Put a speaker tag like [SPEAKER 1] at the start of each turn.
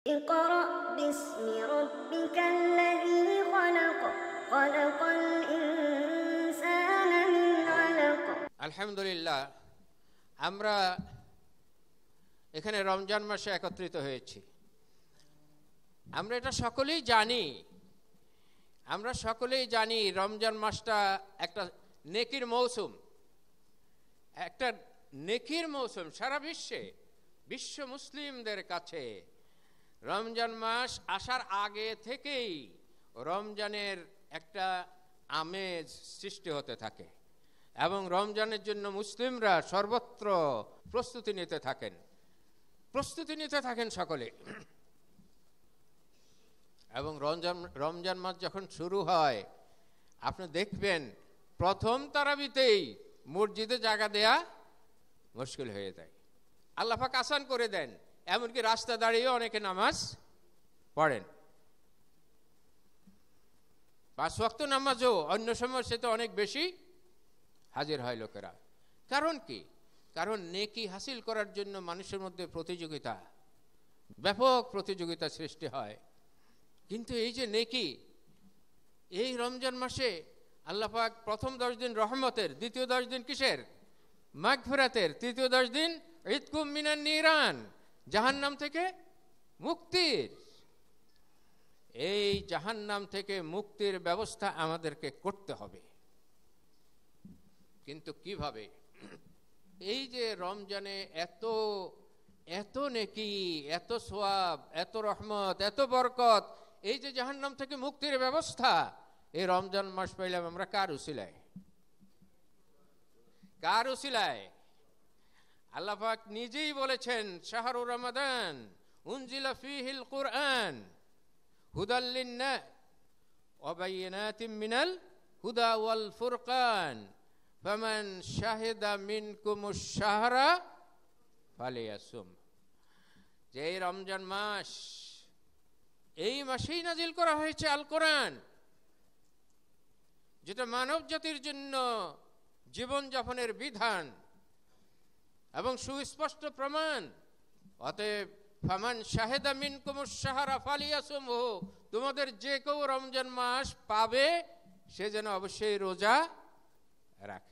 [SPEAKER 1] اقرأ باسم ربك الذي خلق خلق الإنسان من علق
[SPEAKER 2] আলহামদুলিল্লাহ, আমরা এখানে রমজান মাসে একত্রিত হয়েছি। আমরা এটা সকলেই জানি, রমজান মাসটা একটা নেকির মৌসুম। সারা বিশ্ব মুসলিমদের কাছে রমজান মাস আসার আগে থেকেই রমজানের একটা আমেজ সৃষ্টি হতে থাকে এবং রমজানের জন্য মুসলিমরা সর্বত্র প্রস্তুতি নিতে থাকেন সকলে। এবং রমজান মাস যখন শুরু হয়, আপনি দেখবেন প্রথম তারাবিতেই মসজিদে জায়গা দেয়া মুশকিল হয়ে যায়। আল্লাহ পাক আসান করে দেন, এমনকি রাস্তা দাঁড়িয়েও অনেকে নামাজ পড়েন। 5 ওয়াক্ত নামাজও অন্য সময় সে তো অনেক বেশি হাজির হয় লোকেরা। কারণ কি? কারণ নেকি হাসিল করার জন্য মানুষের মধ্যে ব্যাপক প্রতিযোগিতা সৃষ্টি হয়। কিন্তু এই যে নেকি, এই রমজান মাসে আল্লাহ পাক প্রথম 10 দিন রহমতের, দ্বিতীয় 10 দিন কিসের? মাগফিরাতের, তৃতীয় 10 দিন ইতকুম মিনান নিরান, জাহান্নাম থেকে মুক্তির। এই জাহান্নাম থেকে মুক্তির ব্যবস্থা আমাদেরকে করতে হবে। কিন্তু কিভাবে? এই যে রমজানে এত নেকি, এত সওয়াব, এত রহমত, এত বরকত, এই যে জাহান্নাম থেকে মুক্তির ব্যবস্থা, এই রমজান মাস পাইলাম আমরা কার উসিলায়? আল্লাহ পাক নিজেই বলেছেন, শাহরুর রমাদান উনজিলা ফীহিল কুরআন হুদাল লিন্নাস ওয়া বায়িনাতিম মিনাল হুদা ওয়াল ফুরকান ফামান শাহিদা মিনকুমুশ শাহরা ফালিয়াসুম। যে রমজান মাস, এই মাসেই নাজিল করা হয়েছে আল কোরআন, যেটা মানব জাতির জন্য জীবনযাপনের বিধান এবং সুস্পষ্ট প্রমাণ। অতএব ফামান শাহিদা মিনকুমুশ শাহরা ফালিয়াসুমহু, তোমাদের যে কেউ রমজান মাস পাবে সে যেন অবশ্যই রোজা রাখে।